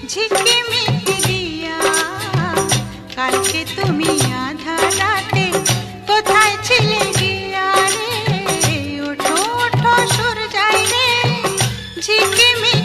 ঝিকিমিকি দিয়া কালকে তুমি আধা রাতে কোথায় ছিলে গিয়া রে? ওঠো ওঠো সুর যাই রে ঝিকিমিকি